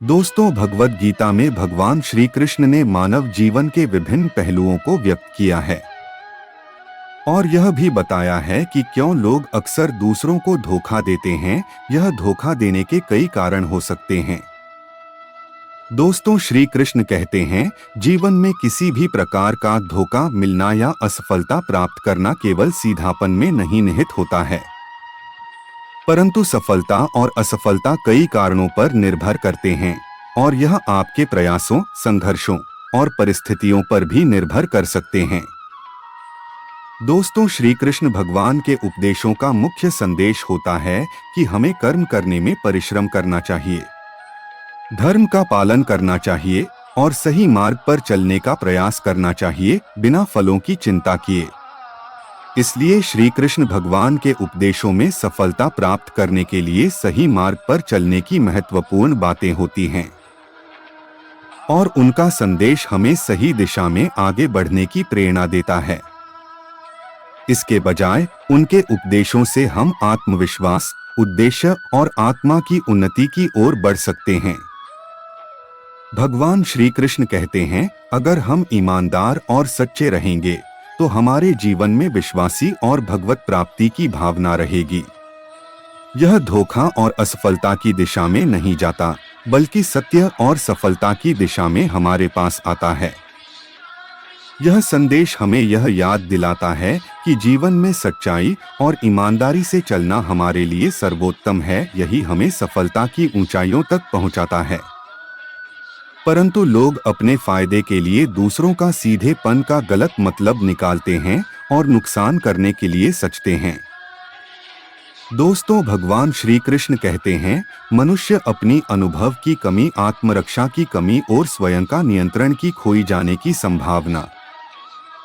दोस्तों, भगवद गीता में भगवान श्री कृष्ण ने मानव जीवन के विभिन्न पहलुओं को व्यक्त किया है और यह भी बताया है कि क्यों लोग अक्सर दूसरों को धोखा देते हैं। यह धोखा देने के कई कारण हो सकते हैं। दोस्तों, श्री कृष्ण कहते हैं, जीवन में किसी भी प्रकार का धोखा मिलना या असफलता प्राप्त करना केवल सीधापन में नहीं निहित होता है, परंतु सफलता और असफलता कई कारणों पर निर्भर करते हैं और यह आपके प्रयासों, संघर्षों और परिस्थितियों पर भी निर्भर कर सकते हैं। दोस्तों, श्री कृष्ण भगवान के उपदेशों का मुख्य संदेश होता है कि हमें कर्म करने में परिश्रम करना चाहिए, धर्म का पालन करना चाहिए और सही मार्ग पर चलने का प्रयास करना चाहिए, बिना फलों की चिंता किए। इसलिए श्री कृष्ण भगवान के उपदेशों में सफलता प्राप्त करने के लिए सही मार्ग पर चलने की महत्वपूर्ण बातें होती हैं और उनका संदेश हमें सही दिशा में आगे बढ़ने की प्रेरणा देता है। इसके बजाय उनके उपदेशों से हम आत्मविश्वास, उद्देश्य और आत्मा की उन्नति की ओर बढ़ सकते हैं। भगवान श्री कृष्ण कहते हैं, अगर हम ईमानदार और सच्चे रहेंगे तो हमारे जीवन में विश्वासी और भगवत प्राप्ति की भावना रहेगी। यह धोखा और असफलता की दिशा में नहीं जाता, बल्कि सत्य और सफलता की दिशा में हमारे पास आता है। यह संदेश हमें यह याद दिलाता है कि जीवन में सच्चाई और ईमानदारी से चलना हमारे लिए सर्वोत्तम है। यही हमें सफलता की ऊंचाइयों तक पहुंचाता है। परंतु लोग अपने फायदे के लिए दूसरों का सीधेपन का गलत मतलब निकालते हैं और नुकसान करने के लिए सचते हैं। दोस्तों, भगवान श्री कृष्ण कहते हैं, मनुष्य अपनी अनुभव की कमी, आत्मरक्षा की कमी और स्वयं का नियंत्रण की खोई जाने की संभावना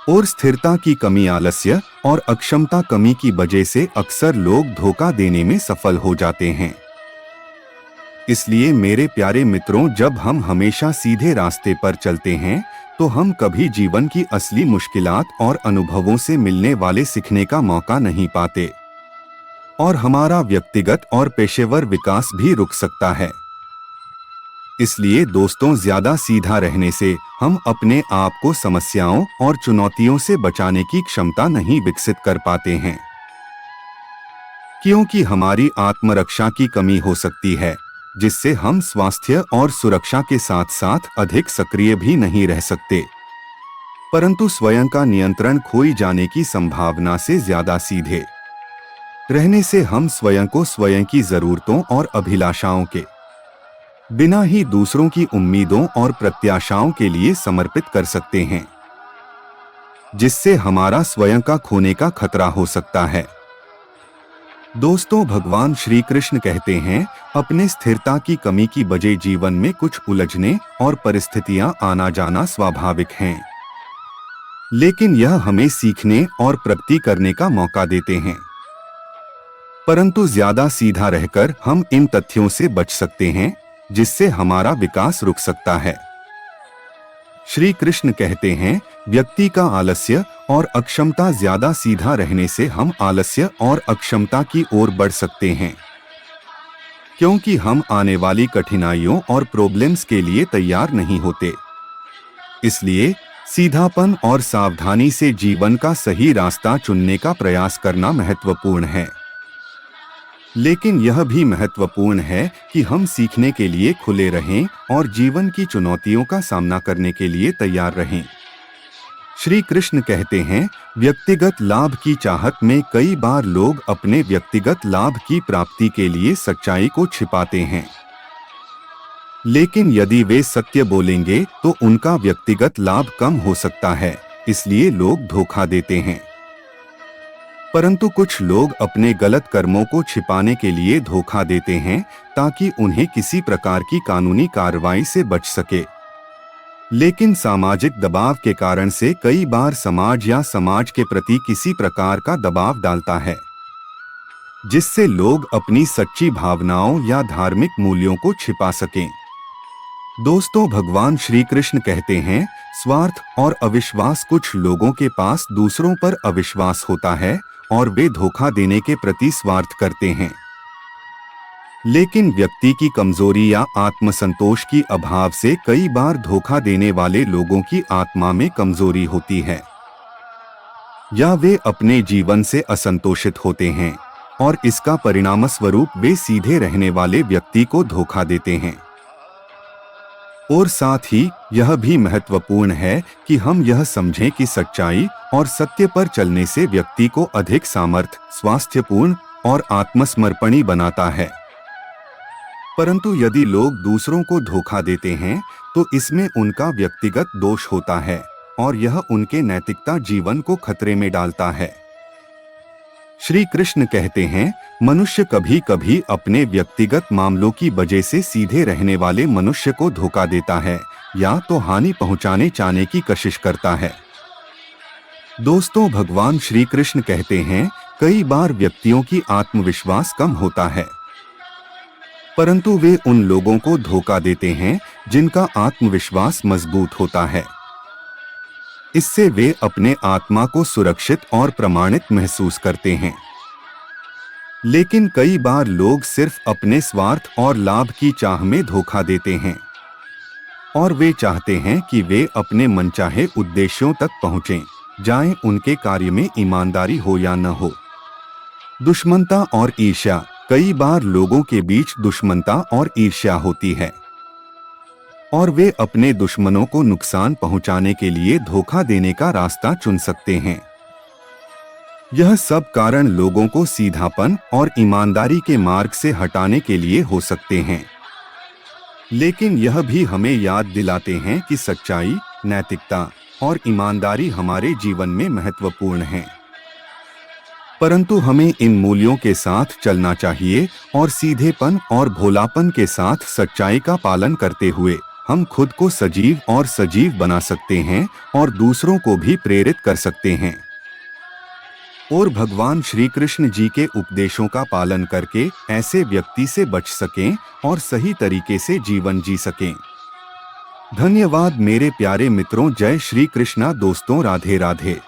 और स्थिरता की कमी, आलस्य और अक्षमता कमी की वजह से अक्सर लोग धोखा देने में सफल हो जाते हैं। इसलिए मेरे प्यारे मित्रों, जब हम हमेशा सीधे रास्ते पर चलते हैं तो हम कभी जीवन की असली मुश्किलात और अनुभवों से मिलने वाले सीखने का मौका नहीं पाते और हमारा व्यक्तिगत और पेशेवर विकास भी रुक सकता है। इसलिए दोस्तों, ज्यादा सीधा रहने से हम अपने आप को समस्याओं और चुनौतियों से बचाने की क्षमता नहीं विकसित कर पाते हैं, क्योंकि हमारी आत्मरक्षा की कमी हो सकती है, जिससे हम स्वास्थ्य और सुरक्षा के साथ साथ अधिक सक्रिय भी नहीं रह सकते। परंतु स्वयं का नियंत्रण खोई जाने की संभावना से ज्यादा सीधे रहने से हम स्वयं को स्वयं की जरूरतों और अभिलाषाओं के बिना ही दूसरों की उम्मीदों और प्रत्याशाओं के लिए समर्पित कर सकते हैं, जिससे हमारा स्वयं का खोने का खतरा हो सकता है। दोस्तों, भगवान श्री कृष्ण कहते हैं, अपने स्थिरता की कमी की वजह जीवन में कुछ उलझने और परिस्थितियां आना जाना स्वाभाविक हैं, लेकिन यह हमें सीखने और प्रगति करने का मौका देते हैं। परंतु ज्यादा सीधा रहकर हम इन तथ्यों से बच सकते हैं, जिससे हमारा विकास रुक सकता है। श्री कृष्ण कहते हैं, व्यक्ति का आलस्य और अक्षमता, ज्यादा सीधा रहने से हम आलस्य और अक्षमता की ओर बढ़ सकते हैं, क्योंकि हम आने वाली कठिनाइयों और प्रॉब्लम्स के लिए तैयार नहीं होते। इसलिए सीधापन और सावधानी से जीवन का सही रास्ता चुनने का प्रयास करना महत्वपूर्ण है। लेकिन यह भी महत्वपूर्ण है कि हम सीखने के लिए खुले रहें और जीवन की चुनौतियों का सामना करने के लिए तैयार रहें। श्री कृष्ण कहते हैं, व्यक्तिगत लाभ की चाहत में कई बार लोग अपने व्यक्तिगत लाभ की प्राप्ति के लिए सच्चाई को छिपाते हैं, लेकिन यदि वे सत्य बोलेंगे तो उनका व्यक्तिगत लाभ कम हो सकता है, इसलिए लोग धोखा देते हैं। परंतु कुछ लोग अपने गलत कर्मों को छिपाने के लिए धोखा देते हैं ताकि उन्हें किसी प्रकार की कानूनी कार्रवाई से बच सके। लेकिन सामाजिक दबाव के कारण से कई बार समाज या समाज के प्रति किसी प्रकार का दबाव डालता है, जिससे लोग अपनी सच्ची भावनाओं या धार्मिक मूल्यों को छिपा सकें। दोस्तों, भगवान श्री कृष्ण कहते हैं, स्वार्थ और अविश्वास, कुछ लोगों के पास दूसरों पर अविश्वास होता है और वे धोखा देने के प्रति स्वार्थ करते हैं। लेकिन व्यक्ति की कमजोरी या आत्मसंतोष की अभाव से कई बार धोखा देने वाले लोगों की आत्मा में कमजोरी होती है, या वे अपने जीवन से असंतोषित होते हैं और इसका परिणाम स्वरूप वे सीधे रहने वाले व्यक्ति को धोखा देते हैं। और साथ ही यह भी महत्वपूर्ण है कि हम यह समझें कि सच्चाई और सत्य पर चलने से व्यक्ति को अधिक सामर्थ्य, स्वास्थ्यपूर्ण और आत्मसमर्पणी बनाता है। परंतु यदि लोग दूसरों को धोखा देते हैं तो इसमें उनका व्यक्तिगत दोष होता है और यह उनके नैतिकता जीवन को खतरे में डालता है। श्री कृष्ण कहते हैं, मनुष्य कभी कभी अपने व्यक्तिगत मामलों की वजह से सीधे रहने वाले मनुष्य को धोखा देता है या तो हानि पहुंचाने चाहने की कोशिश करता है। दोस्तों, भगवान श्री कृष्ण कहते हैं, कई बार व्यक्तियों की आत्मविश्वास कम होता है, परंतु वे उन लोगों को धोखा देते हैं जिनका आत्मविश्वास मजबूत होता है। इससे वे अपने आत्मा को सुरक्षित और प्रमाणित महसूस करते हैं। लेकिन कई बार लोग सिर्फ अपने स्वार्थ और लाभ की चाह में धोखा देते हैं और वे चाहते हैं कि वे अपने मनचाहे उद्देश्यों तक पहुंचें, चाहे उनके कार्य में ईमानदारी हो या न हो। दुश्मनता और ईर्ष्या, कई बार लोगों के बीच दुश्मनता और ईर्ष्या होती है और वे अपने दुश्मनों को नुकसान पहुंचाने के लिए धोखा देने का रास्ता चुन सकते हैं। यह सब कारण लोगों को सीधापन और ईमानदारी के मार्ग से हटाने के लिए हो सकते हैं। लेकिन यह भी हमें याद दिलाते हैं कि सच्चाई, नैतिकता और ईमानदारी हमारे जीवन में महत्वपूर्ण हैं। परंतु हमें इन मूल्यों के साथ चलना चाहिए और सीधेपन और भोलापन के साथ सच्चाई का पालन करते हुए हम खुद को सजीव और सजीव बना सकते हैं और दूसरों को भी प्रेरित कर सकते हैं और भगवान श्री कृष्ण जी के उपदेशों का पालन करके ऐसे व्यक्ति से बच सकें और सही तरीके से जीवन जी सकें। धन्यवाद मेरे प्यारे मित्रों। जय श्री कृष्णा। दोस्तों, राधे राधे।